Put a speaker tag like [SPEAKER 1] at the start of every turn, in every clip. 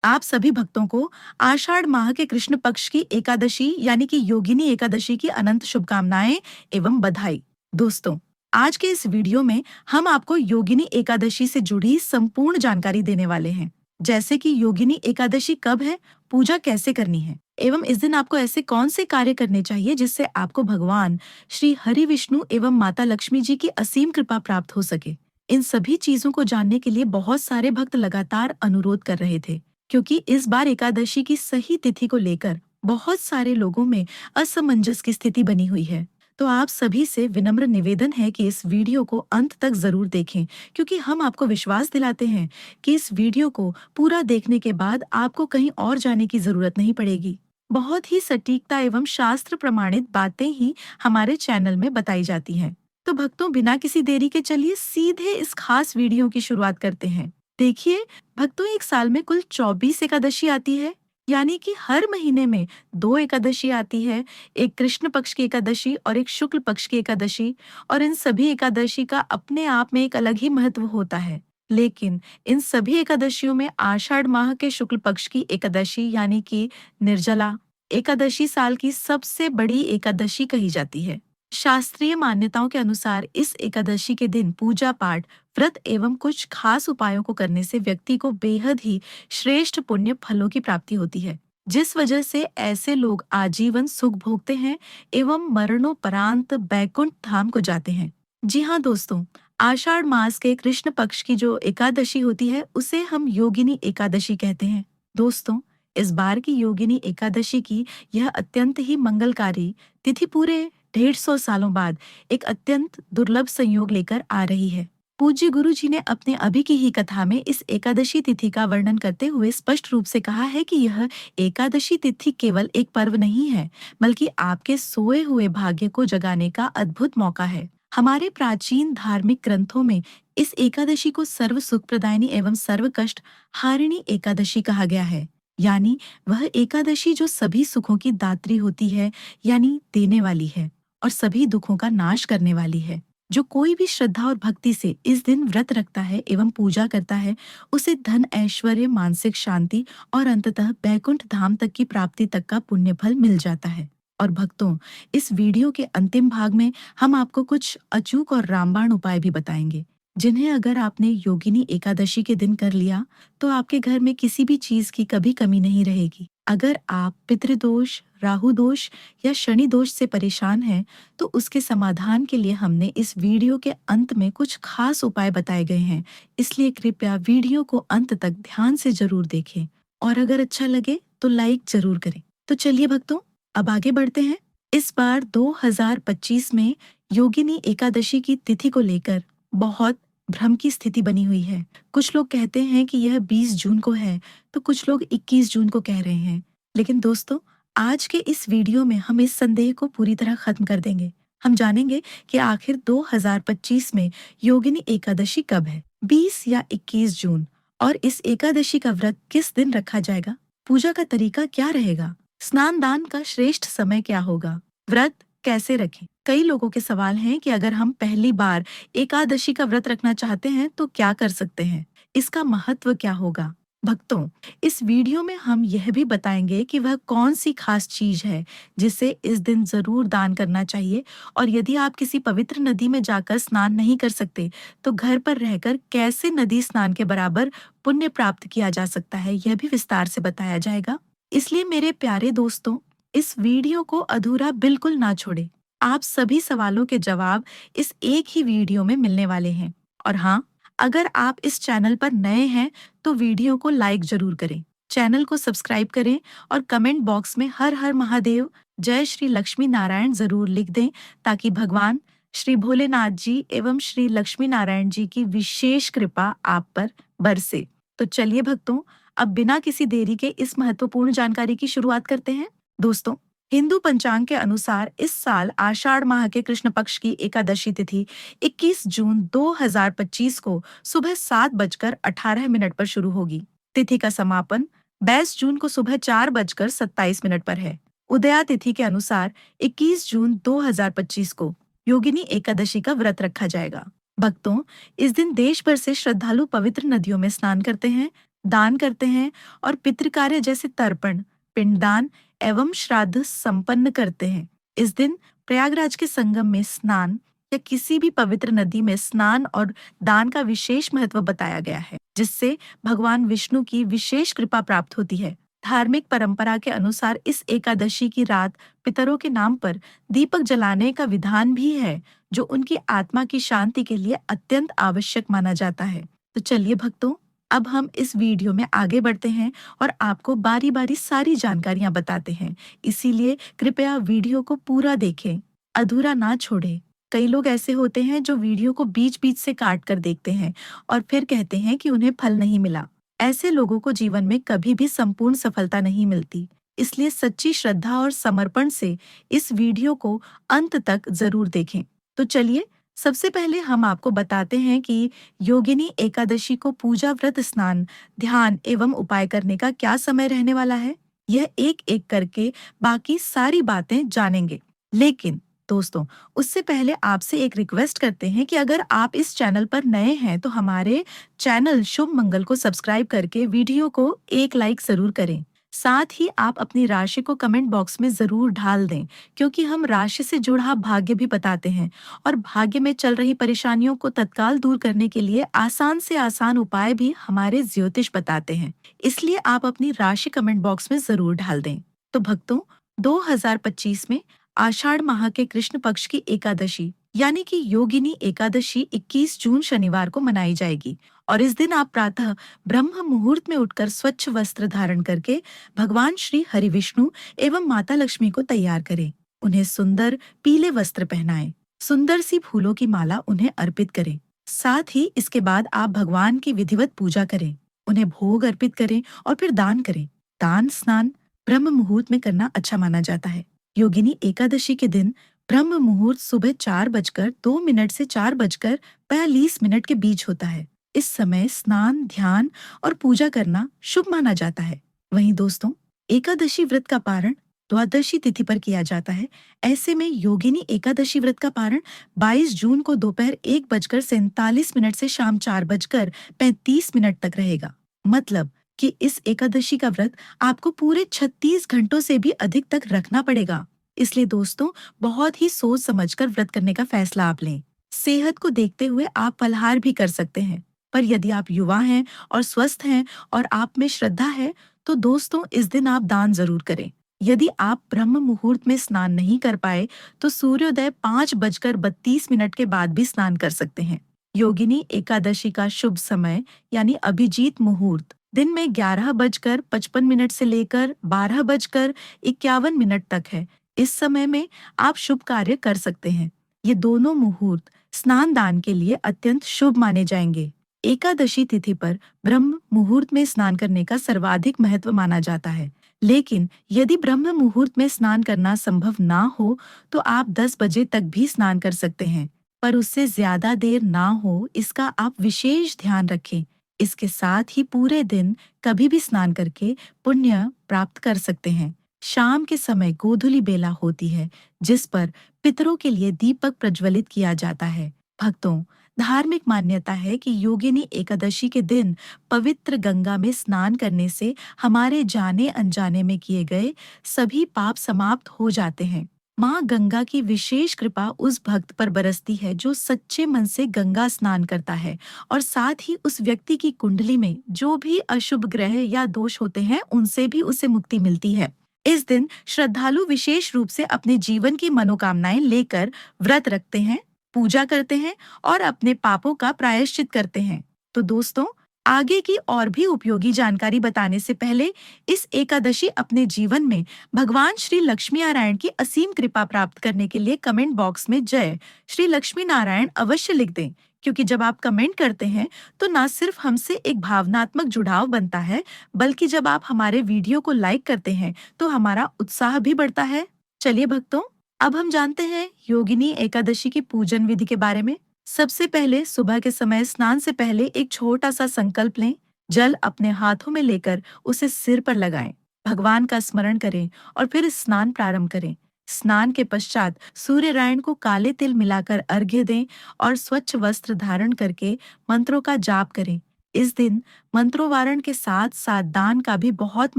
[SPEAKER 1] आप सभी भक्तों को आषाढ़ माह के कृष्ण पक्ष की एकादशी यानी कि योगिनी एकादशी की अनंत शुभकामनाएं एवं बधाई। दोस्तों, आज के इस वीडियो में हम आपको योगिनी एकादशी से जुड़ी संपूर्ण जानकारी देने वाले हैं। जैसे कि योगिनी एकादशी कब है, पूजा कैसे करनी है एवं इस दिन आपको ऐसे कौन से कार्य करने चाहिए जिससे आपको भगवान श्री हरि विष्णु एवं माता लक्ष्मी जी की असीम कृपा प्राप्त हो सके। इन सभी चीजों को जानने के लिए बहुत सारे भक्त लगातार अनुरोध कर रहे थे, क्योंकि इस बार एकादशी की सही तिथि को लेकर बहुत सारे लोगों में असमंजस की स्थिति बनी हुई है। तो आप सभी से विनम्र निवेदन है कि इस वीडियो को अंत तक जरूर देखें, क्योंकि हम आपको विश्वास दिलाते हैं कि इस वीडियो को पूरा देखने के बाद आपको कहीं और जाने की जरूरत नहीं पड़ेगी। बहुत ही सटीकता एवं शास्त्र प्रमाणित बातें ही हमारे चैनल में बताई जाती हैं। तो भक्तों, बिना किसी देरी के चलिए सीधे इस खास वीडियो की शुरुआत करते हैं। देखिए भक्तों, एक साल में कुल 24 एकादशी आती है, यानी कि हर महीने में 2 एकादशी आती है, एक कृष्ण पक्ष की एकादशी और एक शुक्ल पक्ष की एकादशी। और इन सभी एकादशी का अपने आप में एक अलग ही महत्व होता है। लेकिन इन सभी एकादशियों में आषाढ़ माह के शुक्ल पक्ष की एकादशी यानी कि निर्जला एकादशी साल की सबसे बड़ी एकादशी कही जाती है। शास्त्रीय मान्यताओं के अनुसार इस एकादशी के दिन पूजा पाठ, व्रत एवं कुछ खास उपायों को करने से व्यक्ति को बेहद ही श्रेष्ठ पुण्य फलों की प्राप्ति होती है, जिस वजह से ऐसे लोग आजीवन सुख भोगते हैं एवं मरणोपरांत बैकुंठ धाम को जाते हैं। जी हाँ दोस्तों, आषाढ़ मास के कृष्ण पक्ष की जो एकादशी होती है उसे हम योगिनी एकादशी कहते हैं। दोस्तों, इस बार की योगिनी एकादशी की यह अत्यंत ही मंगलकारी तिथि पूरे 150 सालों बाद एक अत्यंत दुर्लभ संयोग लेकर आ रही है। पूज्य गुरु जी ने अपने अभी की ही कथा में इस एकादशी तिथि का वर्णन करते हुए स्पष्ट रूप से कहा है कि यह एकादशी तिथि केवल एक पर्व नहीं है, बल्कि आपके सोए हुए भाग्य को जगाने का अद्भुत मौका है। हमारे प्राचीन धार्मिक ग्रंथों में इस एकादशी को सर्व सुख प्रदायिनी एवं सर्व कष्ट हारिणी एकादशी कहा गया है, यानी वह एकादशी जो सभी सुखों की दात्री होती है, यानी देने वाली है और सभी दुखों का नाश करने वाली है। जो कोई भी श्रद्धा और भक्ति से इस दिन व्रत रखता है एवं पूजा करता है, उसे धन, ऐश्वर्य, मानसिक शांति और अंततः बैकुंठ धाम तक की प्राप्ति तक का पुण्य फल मिल जाता है। और भक्तों, इस वीडियो के अंतिम भाग में हम आपको कुछ अचूक और रामबाण उपाय भी बताएंगे, जिन्हें अगर आपने योगिनी एकादशी के दिन कर लिया तो आपके घर में किसी भी चीज की कभी कमी नहीं रहेगी। अगर आप पितृदोष, राहु दोष या शनि दोष से परेशान हैं, तो उसके समाधान के लिए हमने इस वीडियो के अंत में कुछ खास उपाय बताए गए हैं। इसलिए कृपया वीडियो को अंत तक ध्यान से जरूर देखें और अगर अच्छा लगे तो लाइक जरूर करें। तो चलिए भक्तों, अब आगे बढ़ते हैं। इस बार 2025 में योगिनी एकादशी की तिथि को लेकर बहुत भ्रम की स्थिति बनी हुई है। कुछ लोग कहते हैं कि यह 20 जून को है, तो कुछ लोग 21 जून को कह रहे हैं। लेकिन दोस्तों, आज के इस वीडियो में हम इस संदेह को पूरी तरह खत्म कर देंगे। हम जानेंगे कि आखिर 2025 में योगिनी एकादशी कब है, 20 या 21 जून, और इस एकादशी का व्रत किस दिन रखा जाएगा, पूजा का तरीका क्या रहेगा, स्नान दान का श्रेष्ठ समय क्या होगा, व्रत कैसे रखें। कई लोगों के सवाल हैं कि अगर हम पहली बार एकादशी का व्रत रखना चाहते हैं तो क्या कर सकते हैं, इसका महत्व क्या होगा। भक्तों, इस वीडियो में हम यह भी बताएंगे कि वह कौन सी खास चीज है जिसे इस दिन जरूर दान करना चाहिए, और यदि आप किसी पवित्र नदी में जाकर स्नान नहीं कर सकते तो घर पर रहकर कैसे नदी स्नान के बराबर पुण्य प्राप्त किया जा सकता है, यह भी विस्तार से बताया जाएगा। इसलिए मेरे प्यारे दोस्तों, इस वीडियो को अधूरा बिल्कुल ना छोड़े। आप सभी सवालों के जवाब इस एक ही वीडियो में मिलने वाले हैं। और हाँ, अगर आप इस चैनल पर नए हैं तो वीडियो को लाइक जरूर करें, चैनल को सब्सक्राइब करें और कमेंट बॉक्स में हर हर महादेव, जय श्री लक्ष्मी नारायण जरूर लिख दें, ताकि भगवान श्री भोलेनाथ जी एवं श्री लक्ष्मी नारायण जी की विशेष कृपा आप पर बरसे। तो चलिए भक्तों, अब बिना किसी देरी के इस महत्वपूर्ण जानकारी की शुरुआत करते हैं। दोस्तों, हिंदू पंचांग के अनुसार इस साल आषाढ़ माह के कृष्ण पक्ष की एकादशी तिथि 21 जून 2025 को सुबह 7:18 पर शुरू होगी। तिथि का समापन 22 जून को सुबह 4:27 पर है। उदया तिथि के अनुसार 21 जून 2025 को योगिनी एकादशी का व्रत रखा जाएगा। भक्तों, इस दिन देश भर से श्रद्धालु पवित्र नदियों में स्नान करते हैं, दान करते हैं और पितृकार्य जैसे तर्पण, पिंडदान एवं श्राद्ध संपन्न करते हैं। इस दिन प्रयागराज के संगम में स्नान या किसी भी पवित्र नदी में स्नान और दान का विशेष महत्व बताया गया है, जिससे भगवान विष्णु की विशेष कृपा प्राप्त होती है। धार्मिक परंपरा के अनुसार इस एकादशी की रात पितरों के नाम पर दीपक जलाने का विधान भी है, जो उनकी आत्मा की शांति के लिए अत्यंत आवश्यक माना जाता है। तो चलिए भक्तों, अब हम इस वीडियो में आगे बढ़ते हैं और आपको बारी बारी सारी जानकारियां बताते हैं। इसीलिए कृपया वीडियो को पूरा देखें, अधूरा ना छोड़ें। कई लोग ऐसे होते हैं जो वीडियो को बीच बीच से काट कर देखते हैं और फिर कहते हैं कि उन्हें फल नहीं मिला। ऐसे लोगों को जीवन में कभी भी संपूर्ण सफलता नहीं मिलती। इसलिए सच्ची श्रद्धा और समर्पण से इस वीडियो को अंत तक जरूर देखें। तो चलिए, सबसे पहले हम आपको बताते हैं कि योगिनी एकादशी को पूजा, व्रत, स्नान, ध्यान एवं उपाय करने का क्या समय रहने वाला है। यह एक एक करके बाकी सारी बातें जानेंगे। लेकिन दोस्तों, उससे पहले आपसे एक रिक्वेस्ट करते हैं कि अगर आप इस चैनल पर नए हैं तो हमारे चैनल शुभ मंगल को सब्सक्राइब करके वीडियो को एक लाइक जरूर करें। साथ ही आप अपनी राशि को कमेंट बॉक्स में जरूर ढाल दें, क्योंकि हम राशि से जुड़ा भाग्य भी बताते हैं और भाग्य में चल रही परेशानियों को तत्काल दूर करने के लिए आसान से आसान उपाय भी हमारे ज्योतिष बताते हैं। इसलिए आप अपनी राशि कमेंट बॉक्स में जरूर ढाल दें। तो भक्तों, 2025 में आषाढ़ माह के कृष्ण पक्ष की एकादशी यानी कि योगिनी एकादशी 21 जून शनिवार को मनाई जाएगी और इस दिन आप प्रातः ब्रह्म मुहूर्त में उठकर स्वच्छ वस्त्र धारण करके भगवान श्री हरि विष्णु एवं माता लक्ष्मी को तैयार करें। उन्हें सुंदर पीले वस्त्र पहनाएं, सुंदर सी फूलों की माला उन्हें अर्पित करें। साथ ही इसके बाद आप भगवान की विधिवत पूजा करें, उन्हें भोग अर्पित करें और फिर दान करें। दान स्नान ब्रह्म मुहूर्त में करना अच्छा माना जाता है। योगिनी एकादशी के दिन ब्रह्म मुहूर्त सुबह 4:02 से 4:42 के बीच होता है। इस समय स्नान, ध्यान और पूजा करना शुभ माना जाता है। वहीं दोस्तों, एकादशी व्रत का पारण द्वादशी तिथि पर किया जाता है। ऐसे में योगिनी एकादशी व्रत का पारण 22 जून को दोपहर 1:47 से शाम 4:35 तक रहेगा। मतलब कि इस एकादशी का व्रत आपको पूरे 36 घंटों से भी अधिक तक रखना पड़ेगा। इसलिए दोस्तों, बहुत ही सोच समझकर व्रत करने का फैसला आप लें। सेहत को देखते हुए आप फलाहार भी कर सकते हैं, पर यदि आप युवा हैं और स्वस्थ हैं और आप में श्रद्धा है, तो दोस्तों इस दिन आप दान जरूर करें। यदि आप ब्रह्म मुहूर्त में स्नान नहीं कर पाए, तो सूर्योदय 5:32 के बाद भी स्नान कर सकते हैं। योगिनी एकादशी का शुभ समय यानी अभिजीत मुहूर्त दिन में 11:55 से लेकर 12:51 तक है। इस समय में आप शुभ कार्य कर सकते हैं। ये दोनों मुहूर्त स्नान दान के लिए अत्यंत शुभ माने जाएंगे। एकादशी तिथि पर ब्रह्म मुहूर्त में स्नान करने का सर्वाधिक महत्व माना जाता है। लेकिन यदि ब्रह्म मुहूर्त में स्नान करना संभव ना हो, तो आप 10 बजे तक भी स्नान कर सकते हैं, पर उससे ज्यादा देर ना हो, इसका आप विशेष ध्यान रखें। इसके साथ ही पूरे दिन कभी भी स्नान करके पुण्य प्राप्त कर सकते हैं। शाम के समय गोधूली बेला होती है, जिस पर पितरों के लिए दीपक प्रज्वलित किया जाता है। भक्तों, धार्मिक मान्यता है कि योगिनी एकादशी के दिन पवित्र गंगा में स्नान करने से हमारे जाने अनजाने में किए गए सभी पाप समाप्त हो जाते हैं। माँ गंगा की विशेष कृपा उस भक्त पर बरसती है जो सच्चे मन से गंगा स्नान करता है और साथ ही उस व्यक्ति की कुंडली में जो भी अशुभ ग्रह या दोष होते हैं, उनसे भी उसे मुक्ति मिलती है। इस दिन श्रद्धालु विशेष रूप से अपने जीवन की मनोकामनाएं लेकर व्रत रखते हैं, पूजा करते हैं और अपने पापों का प्रायश्चित करते हैं। तो दोस्तों, आगे की और भी उपयोगी जानकारी बताने से पहले इस एकादशी अपने जीवन में भगवान श्री लक्ष्मी नारायण की असीम कृपा प्राप्त करने के लिए कमेंट बॉक्स में जय श्री लक्ष्मी नारायण अवश्य लिख दें, क्योंकि जब आप कमेंट करते हैं तो न सिर्फ हमसे एक भावनात्मक जुड़ाव बनता है, बल्कि जब आप हमारे वीडियो को लाइक करते हैं तो हमारा उत्साह भी बढ़ता है। चलिए भक्तों, अब हम जानते हैं योगिनी एकादशी की पूजन विधि के बारे में। सबसे पहले सुबह के समय स्नान से पहले एक छोटा सा संकल्प लें। जल अपने हाथों में लेकर उसे सिर पर लगाएं, भगवान का स्मरण करें और फिर स्नान प्रारंभ करें। स्नान के पश्चात सूर्यनारायण को काले तिल मिलाकर अर्घ्य दें और स्वच्छ वस्त्र धारण करके मंत्रों का जाप करें। इस दिन मंत्रोच्चारण के साथ साथ दान का भी बहुत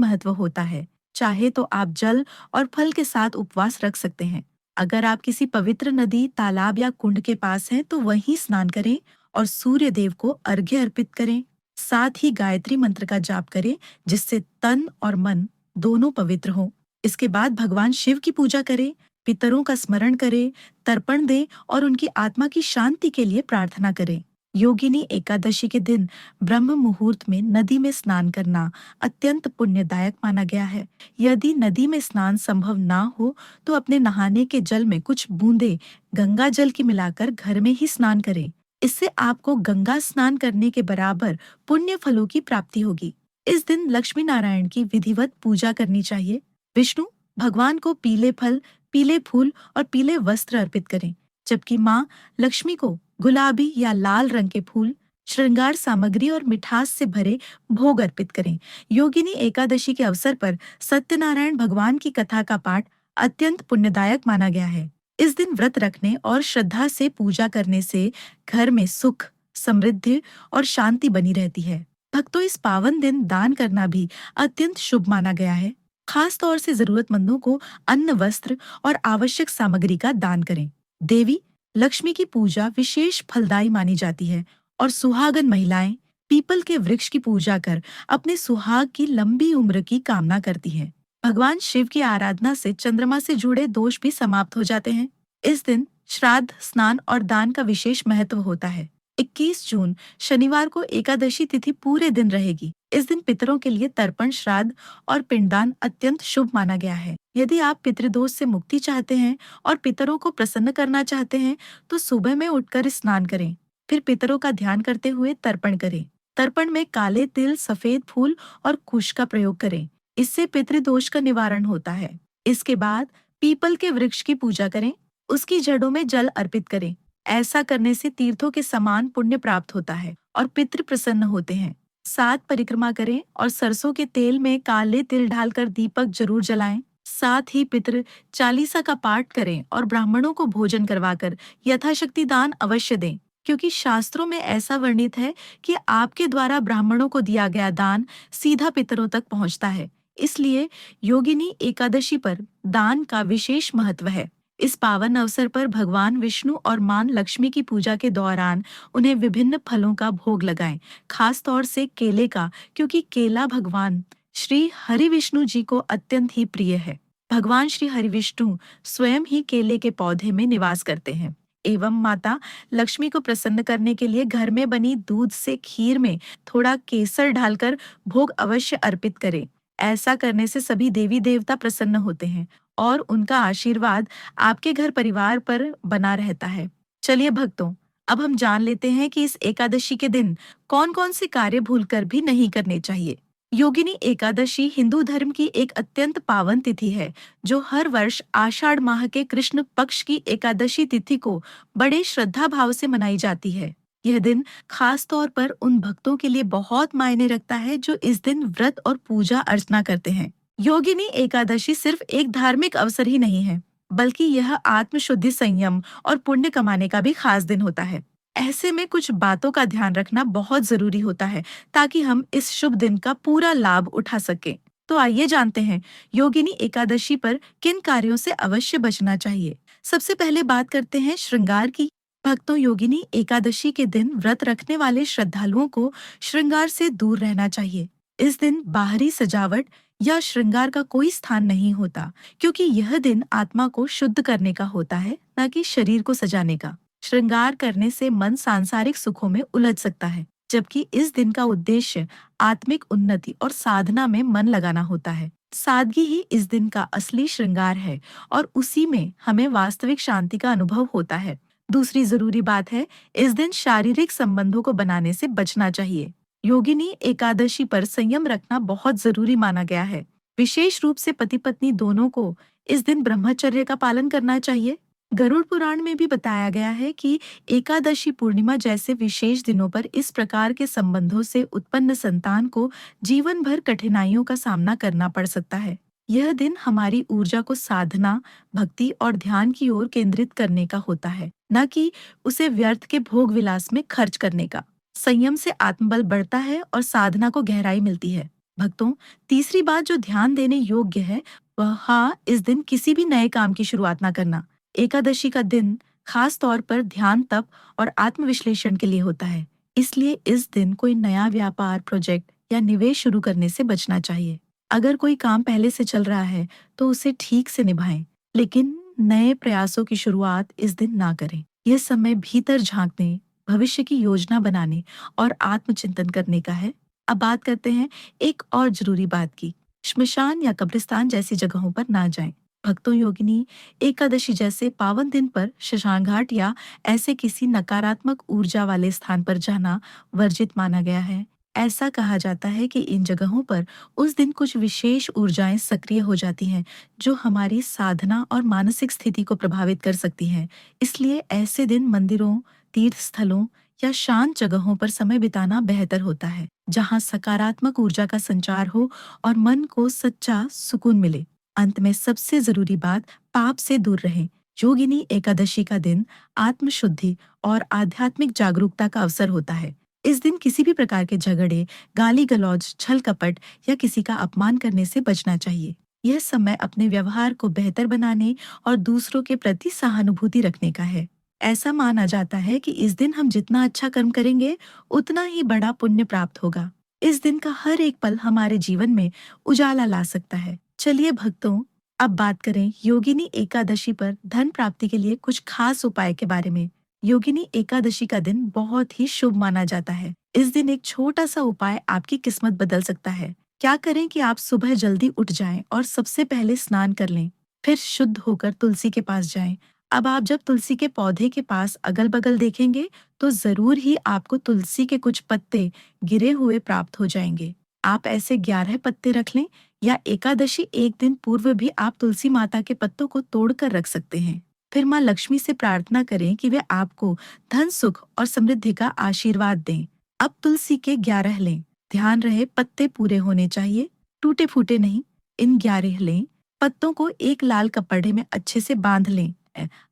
[SPEAKER 1] महत्व होता है। चाहे तो आप जल और फल के साथ उपवास रख सकते हैं। अगर आप किसी पवित्र नदी, तालाब या कुंड के पास हैं, तो वहीं स्नान करें और सूर्य देव को अर्घ्य अर्पित करें। साथ ही गायत्री मंत्र का जाप करें, जिससे तन और मन दोनों पवित्र हों। इसके बाद भगवान शिव की पूजा करें, पितरों का स्मरण करें, तर्पण दें और उनकी आत्मा की शांति के लिए प्रार्थना करें। योगिनी एकादशी के दिन ब्रह्म मुहूर्त में नदी में स्नान करना अत्यंत पुण्यदायक माना गया है। यदि नदी में स्नान संभव ना हो, तो अपने नहाने के जल में कुछ बूंदे गंगा जल की मिलाकर घर में ही स्नान करें। इससे आपको गंगा स्नान करने के बराबर पुण्य फलों की प्राप्ति होगी। इस दिन लक्ष्मी नारायण की विधिवत पूजा करनी चाहिए। विष्णु भगवान को पीले फल, पीले फूल और पीले वस्त्र अर्पित करें, जबकि माँ लक्ष्मी को गुलाबी या लाल रंग के फूल, श्रृंगार सामग्री और मिठास से भरे भोग अर्पित करें। योगिनी एकादशी के अवसर पर सत्यनारायण भगवान की कथा का पाठ अत्यंत पुण्यदायक माना गया है। इस दिन व्रत रखने और श्रद्धा से पूजा करने से घर में सुख, समृद्धि और शांति बनी रहती है। भक्तों, इस पावन दिन दान करना भी अत्यंत शुभ माना गया है। खास तौर से जरूरतमंदों को अन्न, वस्त्र और आवश्यक सामग्री का दान करें। देवी लक्ष्मी की पूजा विशेष फलदायी मानी जाती है और सुहागन महिलाएं पीपल के वृक्ष की पूजा कर अपने सुहाग की लंबी उम्र की कामना करती हैं। भगवान शिव की आराधना से चंद्रमा से जुड़े दोष भी समाप्त हो जाते हैं। इस दिन श्राद्ध, स्नान और दान का विशेष महत्व होता है। 21 जून शनिवार को एकादशी तिथि पूरे दिन रहेगी। इस दिन पितरों के लिए तर्पण, श्राद्ध और पिंडदान अत्यंत शुभ माना गया है। यदि आप पितृदोष से मुक्ति चाहते हैं और पितरों को प्रसन्न करना चाहते हैं, तो सुबह में उठकर स्नान करें, फिर पितरों का ध्यान करते हुए तर्पण करें। तर्पण में काले तिल, सफेद फूल और कुश का प्रयोग करें। इससे पितृदोष का निवारण होता है। इसके बाद पीपल के वृक्ष की पूजा करें, उसकी जड़ों में जल अर्पित करें। ऐसा करने से तीर्थों के समान पुण्य प्राप्त होता है और पितृ प्रसन्न होते हैं। 7 परिक्रमा करें और सरसों के तेल में काले तिल डालकर दीपक जरूर जलाएं। साथ ही पितृ चालीसा का पाठ करें और ब्राह्मणों को भोजन करवाकर यथाशक्ति दान अवश्य दें, क्योंकि शास्त्रों में ऐसा वर्णित है कि आपके द्वारा ब्राह्मणों को दिया गया दान सीधा पितरों तक पहुंचता है। इसलिए योगिनी एकादशी पर दान का विशेष महत्व है। इस पावन अवसर पर भगवान विष्णु और मां लक्ष्मी की पूजा के दौरान उन्हें विभिन्न फलों का भोग लगाएं, खास तौर से केले का, क्योंकि केला भगवान श्री हरि विष्णु जी को अत्यंत ही प्रिय है। भगवान श्री हरि विष्णु स्वयं ही केले के पौधे में निवास करते हैं एवं माता लक्ष्मी को प्रसन्न करने के लिए घर में बनी दूध से खीर में थोड़ा केसर डालकर भोग अवश्य अर्पित करें। ऐसा करने से सभी देवी देवता प्रसन्न होते हैं और उनका आशीर्वाद आपके घर परिवार पर बना रहता है। चलिए भक्तों, अब हम जान लेते हैं कि इस एकादशी के दिन कौन कौन से कार्य भूलकर भी नहीं करने चाहिए। योगिनी एकादशी हिंदू धर्म की एक अत्यंत पावन तिथि है, जो हर वर्ष आषाढ़ माह के कृष्ण पक्ष की एकादशी तिथि को बड़े श्रद्धा भाव से मनाई जाती है। यह दिन खास तौर पर उन भक्तों के लिए बहुत मायने रखता है जो इस दिन व्रत और पूजा अर्चना करते हैं। योगिनी एकादशी सिर्फ एक धार्मिक अवसर ही नहीं है, बल्कि यह आत्मशुद्धि, संयम और पुण्य कमाने का भी खास दिन होता है। ऐसे में कुछ बातों का ध्यान रखना बहुत जरूरी होता है, ताकि हम इस शुभ दिन का पूरा लाभ उठा सकें। तो आइए जानते हैं योगिनी एकादशी पर किन कार्यों से अवश्य बचना चाहिए। सबसे पहले बात करते हैं श्रृंगार की। भक्तों, योगिनी एकादशी के दिन व्रत रखने वाले श्रद्धालुओं को श्रृंगार से दूर रहना चाहिए। इस दिन बाहरी सजावट या श्रृंगार का कोई स्थान नहीं होता, क्योंकि यह दिन आत्मा को शुद्ध करने का होता है, न कि शरीर को सजाने का। श्रृंगार करने से मन सांसारिक सुखों में उलझ सकता है, जबकि इस दिन का उद्देश्य आत्मिक उन्नति और साधना में मन लगाना होता है। सादगी ही इस दिन का असली श्रृंगार है और उसी में हमें वास्तविक शांति का अनुभव होता है। दूसरी जरूरी बात है, इस दिन शारीरिक संबंधों को बनाने से बचना चाहिए। योगिनी एकादशी पर संयम रखना बहुत जरूरी माना गया है। विशेष रूप से पति पत्नी दोनों को इस दिन ब्रह्मचर्य का पालन करना चाहिए। गरुड़ पुराण में भी बताया गया है कि एकादशी, पूर्णिमा जैसे विशेष दिनों पर इस प्रकार के संबंधों से उत्पन्न संतान को जीवन भर कठिनाइयों का सामना करना पड़ सकता है। यह दिन हमारी ऊर्जा को साधना, भक्ति और ध्यान की ओर केंद्रित करने का होता है, न कि उसे व्यर्थ के भोग विलास में खर्च करने का। संयम से आत्मबल बढ़ता है और साधना को गहराई मिलती है। भक्तों, तीसरी बात जो ध्यान देने योग्य है वह इस दिन किसी भी नए काम की शुरुआत ना करना। एकादशी का दिन खास तौर पर ध्यान तप और आत्मविश्लेषण के लिए होता है। इसलिए इस दिन कोई नया व्यापार प्रोजेक्ट या निवेश शुरू करने से बचना चाहिए। अगर कोई काम पहले से चल रहा है तो उसे ठीक से निभाएं, लेकिन नए प्रयासों की शुरुआत इस दिन ना करें। यह समय भीतर झांकने, भविष्य की योजना बनाने और आत्मचिंतन करने का है। अब बात करते हैं एक और जरूरी बात की। श्मशान या कब्रिस्तान जैसी जगहों पर ना जाएं। भक्तों, योगिनी एकादशी जैसे पावन दिन पर शमशान घाट या ऐसे किसी नकारात्मक ऊर्जा वाले स्थान पर जाना वर्जित माना गया है। ऐसा कहा जाता है कि इन जगहों पर उस दिन कुछ विशेष ऊर्जाएं सक्रिय हो जाती हैं जो हमारी साधना और मानसिक स्थिति को प्रभावित कर सकती हैं। इसलिए ऐसे दिन मंदिरों, तीर्थ स्थलों या शांत जगहों पर समय बिताना बेहतर होता है, जहां सकारात्मक ऊर्जा का संचार हो और मन को सच्चा सुकून मिले। अंत में सबसे जरूरी बात, पाप से दूर रहें। योगिनी एकादशी का दिन आत्मशुद्धि और आध्यात्मिक जागरूकता का अवसर होता है। इस दिन किसी भी प्रकार के झगड़े, गाली गलौज, छल कपट या किसी का अपमान करने से बचना चाहिए। यह समय अपने व्यवहार को बेहतर बनाने और दूसरों के प्रति सहानुभूति रखने का है। ऐसा माना जाता है कि इस दिन हम जितना अच्छा कर्म करेंगे उतना ही बड़ा पुण्य प्राप्त होगा। इस दिन का हर एक पल हमारे जीवन में उजाला ला सकता है। चलिए भक्तों, अब बात करें योगिनी एकादशी पर धन प्राप्ति के लिए कुछ खास उपाय के बारे में। योगिनी एकादशी का दिन बहुत ही शुभ माना जाता है। इस दिन एक छोटा सा उपाय आपकी किस्मत बदल सकता है। क्या करें कि आप सुबह जल्दी उठ जाएं और सबसे पहले स्नान कर लें। फिर शुद्ध होकर तुलसी के पास जाएं। अब आप जब तुलसी के पौधे के पास अगल बगल देखेंगे तो जरूर ही आपको तुलसी के कुछ पत्ते गिरे हुए प्राप्त हो जाएंगे। आप ऐसे 11 पत्ते रख लें या एकादशी एक दिन पूर्व भी आप तुलसी माता के पत्तों को तोड़कर रख सकते हैं। फिर माँ लक्ष्मी से प्रार्थना करें कि वे आपको धन, सुख और समृद्धि का आशीर्वाद दें। अब तुलसी के 11 लें। ध्यान रहे पत्ते पूरे होने चाहिए, टूटे फूटे नहीं। इन 11 लें। पत्तों को एक लाल कपड़े में अच्छे से बांध लें।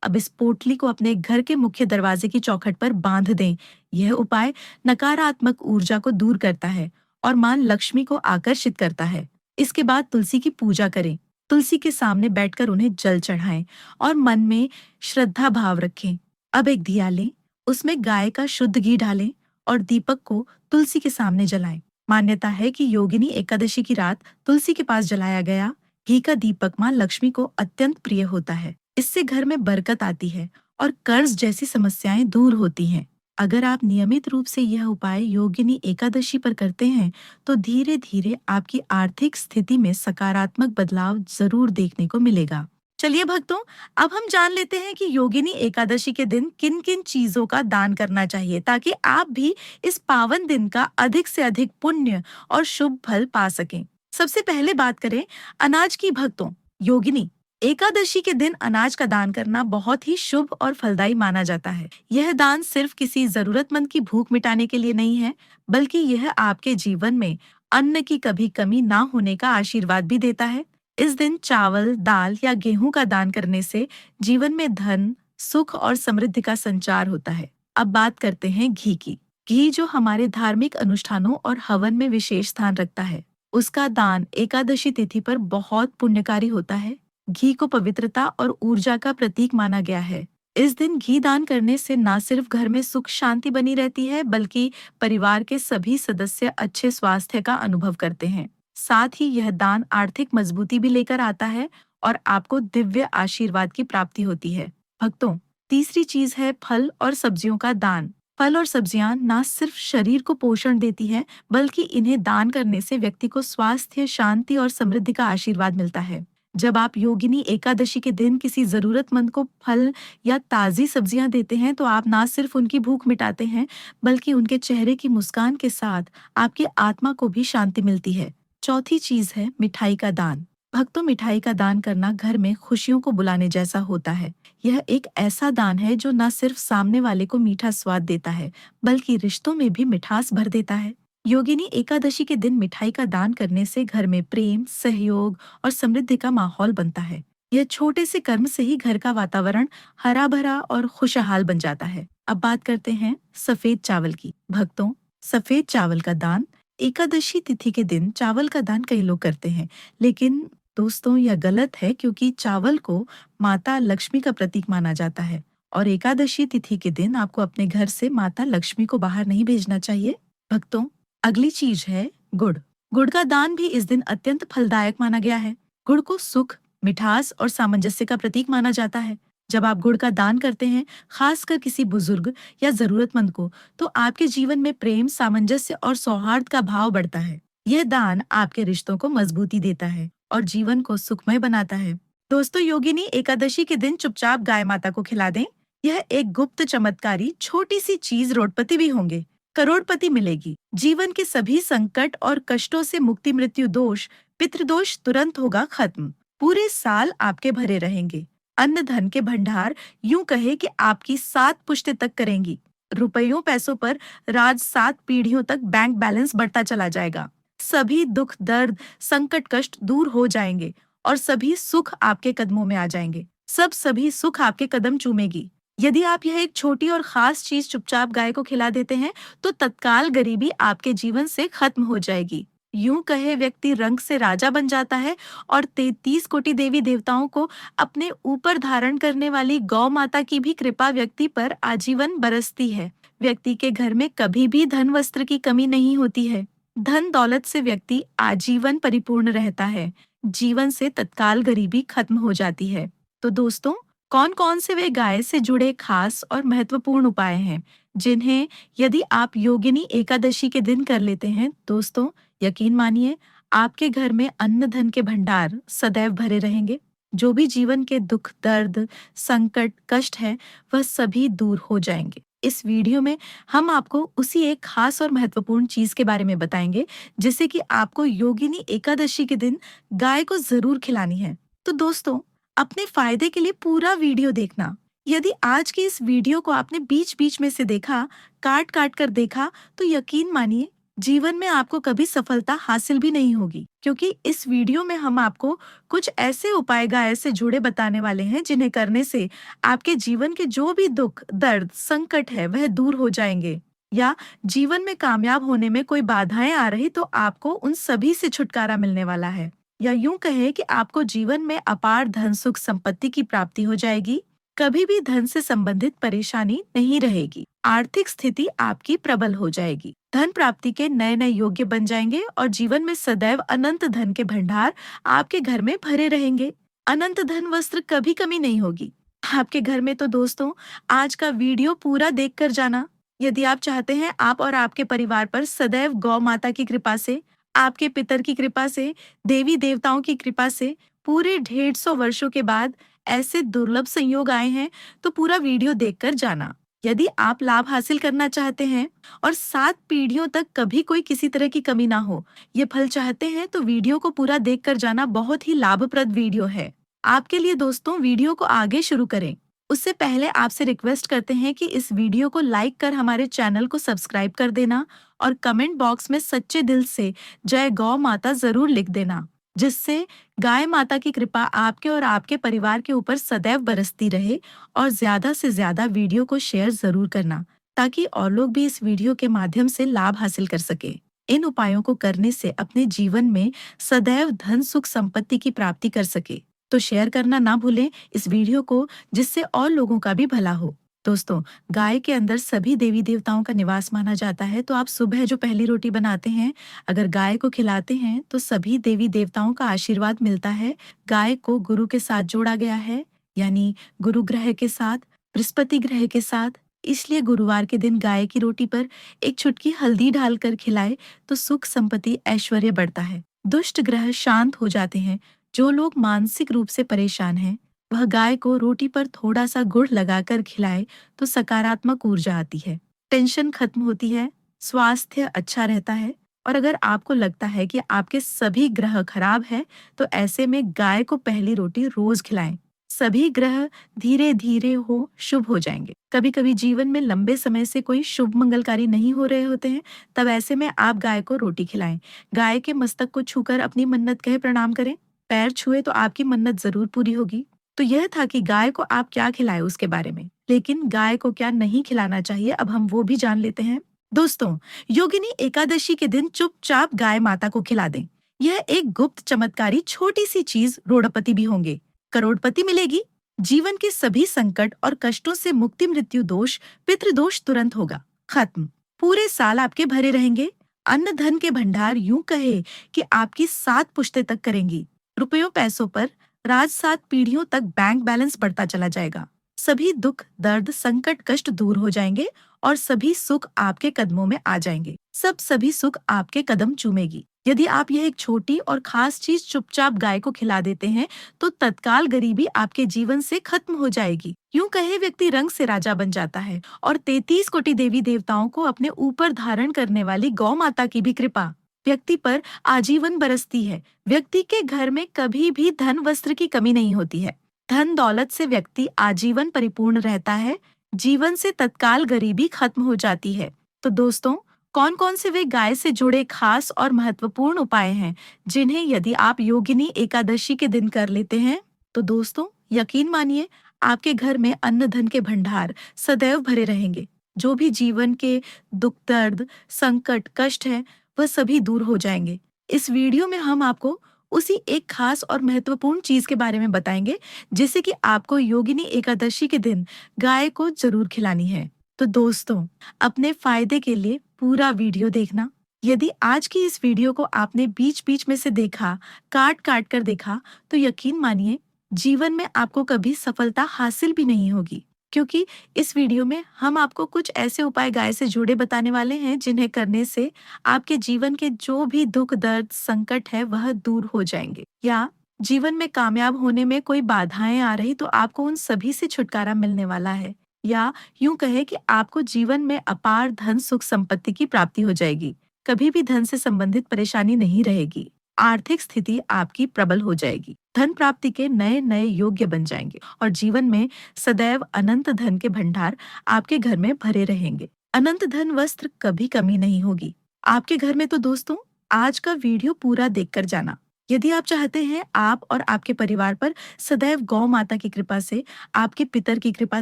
[SPEAKER 1] अब इस पोटली को अपने घर के मुख्य दरवाजे की चौखट पर बांध दें। यह उपाय नकारात्मक ऊर्जा को दूर करता है और मां लक्ष्मी को आकर्षित करता है। इसके बाद तुलसी की पूजा करें। तुलसी के सामने बैठकर उन्हें जल चढ़ाएं और मन में श्रद्धा भाव रखें। अब एक दिया लें, उसमें गाय का शुद्ध घी डालें और दीपक को तुलसी के सामने जलाएं। मान्यता है कि योगिनी एकादशी की रात तुलसी के पास जलाया गया घी का दीपक मां लक्ष्मी को अत्यंत प्रिय होता है। इससे घर में बरकत आती है और कर्ज जैसी समस्याएं दूर होती हैं। अगर आप नियमित रूप से यह उपाय योगिनी एकादशी पर करते हैं तो धीरे धीरे आपकी आर्थिक स्थिति में सकारात्मक बदलाव जरूर देखने को मिलेगा। चलिए भक्तों, अब हम जान लेते हैं कि योगिनी एकादशी के दिन किन किन चीजों का दान करना चाहिए ताकि आप भी इस पावन दिन का अधिक से अधिक पुण्य और शुभ फल पा सकें। सबसे पहले बात करें अनाज की। भक्तों, योगिनी एकादशी के दिन अनाज का दान करना बहुत ही शुभ और फलदायी माना जाता है। यह दान सिर्फ किसी जरूरतमंद की भूख मिटाने के लिए नहीं है, बल्कि यह आपके जीवन में अन्न की कभी कमी ना होने का आशीर्वाद भी देता है। इस दिन चावल, दाल या गेहूं का दान करने से जीवन में धन, सुख और समृद्धि का संचार होता है। अब बात करते हैं घी की। घी जो हमारे धार्मिक अनुष्ठानों और हवन में विशेष स्थान रखता है, उसका दान एकादशी तिथि पर बहुत पुण्यकारी होता है। घी को पवित्रता और ऊर्जा का प्रतीक माना गया है। इस दिन घी दान करने से न सिर्फ घर में सुख शांति बनी रहती है, बल्कि परिवार के सभी सदस्य अच्छे स्वास्थ्य का अनुभव करते हैं। साथ ही यह दान आर्थिक मजबूती भी लेकर आता है और आपको दिव्य आशीर्वाद की प्राप्ति होती है। भक्तों, तीसरी चीज है फल और सब्जियों का दान। फल और सब्जियां न सिर्फ शरीर को पोषण देती हैं, बल्कि इन्हें दान करने से व्यक्ति को स्वास्थ्य, शांति और समृद्धि का आशीर्वाद मिलता है। जब आप योगिनी एकादशी के दिन किसी जरूरतमंद को फल या ताजी सब्जियां देते हैं तो आप ना सिर्फ उनकी भूख मिटाते हैं, बल्कि उनके चेहरे की मुस्कान के साथ आपकी आत्मा को भी शांति मिलती है। चौथी चीज है मिठाई का दान। भक्तों, मिठाई का दान करना घर में खुशियों को बुलाने जैसा होता है। यह एक ऐसा दान है जो न सिर्फ सामने वाले को मीठा स्वाद देता है, बल्कि रिश्तों में भी मिठास भर देता है। योगिनी एकादशी के दिन मिठाई का दान करने से घर में प्रेम, सहयोग और समृद्धि का माहौल बनता है। यह छोटे से कर्म से ही घर का वातावरण हरा भरा और खुशहाल बन जाता है। अब बात करते हैं सफेद चावल की। भक्तों, सफेद चावल का दान एकादशी तिथि के दिन चावल का दान कई लोग करते हैं, लेकिन दोस्तों यह गलत है क्योंकि चावल को माता लक्ष्मी का प्रतीक माना जाता है और एकादशी तिथि के दिन आपको अपने घर से माता लक्ष्मी को बाहर नहीं भेजना चाहिए। भक्तों, अगली चीज है गुड़। गुड़ का दान भी इस दिन अत्यंत फलदायक माना गया है। गुड़ को सुख, मिठास और सामंजस्य का प्रतीक माना जाता है। जब आप गुड़ का दान करते हैं, खासकर किसी बुजुर्ग या जरूरतमंद को, तो आपके जीवन में प्रेम, सामंजस्य और सौहार्द का भाव बढ़ता है। यह दान आपके रिश्तों को मजबूती देता है और जीवन को सुखमय बनाता है। दोस्तों, योगिनी एकादशी के दिन चुपचाप गाय माता को खिला दें। यह एक गुप्त चमत्कारी छोटी सी चीज, रोडपति भी होंगे, करोड़पति मिलेगी। जीवन के सभी संकट और कष्टों से मुक्ति, मृत्यु दोष, पितृदोष तुरंत होगा खत्म। पूरे साल आपके भरे रहेंगे। अन्न धन के भंडार यूं कहे कि आपकी 7 पुश्तें तक करेंगी। रुपयों पैसों पर राज 7 पीढ़ियों तक बैंक बैलेंस बढ़ता चला जाएगा। सभी दुख, दर्द, संकट, कष्ट दूर हो जाएंगे और सभी सुख आपके कदमों में आ जाएंगे। सभी सुख आपके कदम चूमेगी। यदि आप यह एक छोटी और खास चीज चुपचाप गाय को खिला देते हैं, तो तत्काल गरीबी आपके जीवन से खत्म हो जाएगी। यूं कहे व्यक्ति रंग से राजा बन जाता है और 33 कोटि देवी देवताओं को अपने ऊपर धारण करने वाली गौ माता की भी कृपा व्यक्ति पर आजीवन बरसती है। व्यक्ति के घर में कभी भी धन वस्त्र की कमी नहीं होती है। धन दौलत से व्यक्ति आजीवन परिपूर्ण रहता है। जीवन से तत्काल गरीबी खत्म हो जाती है। तो दोस्तों, कौन कौन से वे गाय से जुड़े खास और महत्वपूर्ण उपाय हैं जिन्हें यदि आप योगिनी एकादशी के दिन कर लेते हैं, दोस्तों यकीन मानिए आपके घर में अन्न धन के भंडार सदैव भरे रहेंगे। जो भी जीवन के दुख, दर्द, संकट, कष्ट है, वह सभी दूर हो जाएंगे। इस वीडियो में हम आपको उसी एक खास और महत्वपूर्ण चीज के बारे में बताएंगे जिसे कि आपको योगिनी एकादशी के दिन गाय को जरूर खिलानी है। तो दोस्तों, अपने फायदे के लिए पूरा वीडियो देखना। यदि आज की इस वीडियो को आपने बीच बीच में से देखा, काट काट कर देखा, तो यकीन मानिए जीवन में आपको कभी सफलता हासिल भी नहीं होगी, क्योंकि इस वीडियो में हम आपको कुछ ऐसे उपाय गाय से जुड़े बताने वाले हैं जिन्हें करने से आपके जीवन के जो भी दुख, दर्द, संकट है वह दूर हो जाएंगे। या जीवन में कामयाब होने में कोई बाधाएं आ रही तो आपको उन सभी से छुटकारा मिलने वाला है। या यूं कहे कि आपको जीवन में अपार धन, सुख, संपत्ति की प्राप्ति हो जाएगी। कभी भी धन से संबंधित परेशानी नहीं रहेगी। आर्थिक स्थिति आपकी प्रबल हो जाएगी। धन प्राप्ति के नए नए योग्य बन जाएंगे और जीवन में सदैव अनंत धन के भंडार आपके घर में भरे रहेंगे। अनंत धन, वस्त्र कभी कमी नहीं होगी आपके घर में। तो दोस्तों, आज का वीडियो पूरा देख कर जाना। यदि आप चाहते हैं आप और आपके परिवार पर सदैव गौ माता की कृपा से, आपके पितर की कृपा से, देवी देवताओं की कृपा से पूरे 150 वर्षों के बाद ऐसे दुर्लभ संयोग आए हैं, तो पूरा वीडियो देखकर जाना। यदि आप लाभ हासिल करना चाहते हैं और 7 पीढ़ियों तक कभी कोई किसी तरह की कमी ना हो, ये फल चाहते हैं, तो वीडियो को पूरा देखकर जाना। बहुत ही लाभप्रद वीडियो है आपके लिए। दोस्तों, वीडियो को आगे शुरू करें उससे पहले आपसे रिक्वेस्ट करते हैं कि इस वीडियो को लाइक कर हमारे चैनल को सब्सक्राइब कर देना और कमेंट बॉक्स में सच्चे दिल से जय गौ माता जरूर लिख देना, जिससे गाय माता की कृपा आपके और आपके परिवार के ऊपर सदैव बरसती रहे। और ज्यादा से ज्यादा वीडियो को शेयर जरूर करना ताकि और लोग भी इस वीडियो के माध्यम से लाभ हासिल कर सके। इन उपायों को करने से अपने जीवन में सदैव धन, सुख, संपत्ति की प्राप्ति कर सके। तो शेयर करना ना भूलें इस वीडियो को, जिससे और लोगों का भी भला हो। दोस्तों, गाय के अंदर सभी देवी देवताओं का निवास माना जाता है, तो आप सुबह जो पहली रोटी बनाते हैं, अगर गाय को खिलाते हैं तो सभी देवी देवताओं का आशीर्वाद मिलता है। गाय को गुरु के साथ जोड़ा गया है, यानी गुरु ग्रह के साथ, बृहस्पति ग्रह के साथ। इसलिए गुरुवार के दिन गाय की रोटी पर एक चुटकी हल्दी डालकर खिलाए तो सुख, संपत्ति, ऐश्वर्य बढ़ता है। दुष्ट ग्रह शांत हो जाते हैं। जो लोग मानसिक रूप से परेशान हैं, वह गाय को रोटी पर थोड़ा सा गुड़ लगाकर खिलाए तो सकारात्मक ऊर्जा आती है, टेंशन खत्म होती है, स्वास्थ्य अच्छा रहता है। और अगर आपको लगता है कि आपके सभी ग्रह खराब है, तो ऐसे में गाय को पहली रोटी रोज खिलाएं। सभी ग्रह धीरे धीरे शुभ हो जाएंगे। कभी कभी जीवन में लंबे समय से कोई शुभ मंगलकारी नहीं हो रहे होते हैं, तब ऐसे में आप गाय को रोटी खिलाएं। गाय के मस्तक को छूकर अपनी मन्नत कहे प्रणाम करें। पैर छुए तो आपकी मन्नत जरूर पूरी होगी। तो यह था कि गाय को आप क्या खिलाए उसके बारे में, लेकिन गाय को क्या नहीं खिलाना चाहिए अब हम वो भी जान लेते हैं। दोस्तों, योगिनी एकादशी के दिन चुपचाप गाय माता को खिला दें। यह एक गुप्त चमत्कारी छोटी सी चीज, रोड़पति भी होंगे, करोड़पति मिलेगी। जीवन के सभी संकट और कष्टों से मुक्ति, मृत्यु दोष, पितृदोष तुरंत होगा खत्म। पूरे साल आपके भरे रहेंगे। अन्न धन के भंडार यूं कहे कि आपकी 7 पुश्तें तक करेंगी। रुपयों पैसों पर राज 7 पीढ़ियों तक बैंक बैलेंस बढ़ता चला जाएगा। सभी दुख, दर्द, संकट, कष्ट दूर हो जाएंगे और सभी सुख आपके कदमों में आ जाएंगे। सभी सुख आपके कदम चूमेगी। यदि आप यह एक छोटी और खास चीज चुपचाप गाय को खिला देते हैं, तो तत्काल गरीबी आपके जीवन से खत्म हो जाएगी। यूं कहे व्यक्ति रंग से राजा बन जाता है और 33 कोटि देवी देवताओं को अपने ऊपर धारण करने वाली गौ माता की भी कृपा व्यक्ति पर आजीवन बरसती है। व्यक्ति के घर में कभी भी धन वस्त्र की कमी नहीं होती है। धन दौलत से व्यक्ति आजीवन परिपूर्ण रहता है। जीवन से तत्काल गरीबी खत्म हो जाती है। तो दोस्तों, कौन कौन से वे गाय से जुड़े खास और महत्वपूर्ण उपाय हैं जिन्हें यदि आप योगिनी एकादशी के दिन कर लेते हैं, तो दोस्तों यकीन मानिए आपके घर में अन्न धन के भंडार सदैव भरे रहेंगे। जो भी जीवन के दुख, दर्द, संकट, कष्ट है, वह सभी दूर हो जाएंगे। इस वीडियो में हम आपको उसी एक खास और महत्वपूर्ण चीज के बारे में बताएंगे जिसे कि आपको योगिनी एकादशी के दिन गाय को जरूर खिलानी है। तो दोस्तों, अपने फायदे के लिए पूरा वीडियो देखना। यदि आज की इस वीडियो को आपने बीच बीच में से देखा, काट काट कर देखा, तो यकीन मानिए जीवन में आपको कभी सफलता हासिल भी नहीं होगी, क्योंकि इस वीडियो में हम आपको कुछ ऐसे उपाय गाय से जुड़े बताने वाले हैं जिन्हें करने से आपके जीवन के जो भी दुख, दर्द, संकट है वह दूर हो जाएंगे। या जीवन में कामयाब होने में कोई बाधाएं आ रही तो आपको उन सभी से छुटकारा मिलने वाला है। या यूं कहे कि आपको जीवन में अपार धन, सुख, संपत्ति की प्राप्ति हो जाएगी। कभी भी धन से संबंधित परेशानी नहीं रहेगी। आर्थिक स्थिति आपकी प्रबल हो जाएगी। धन प्राप्ति के नए नए योग्य बन जाएंगे और जीवन में सदैव अनंत धन के भंडार आपके घर में भरे रहेंगे। अनंत धन, वस्त्र, कभी कमी नहीं होगी आपके घर में। तो दोस्तों, आज का वीडियो पूरा देखकर जाना। यदि आप चाहते हैं आप और आपके परिवार पर सदैव गौ माता की कृपा से, आपके पितर की कृपा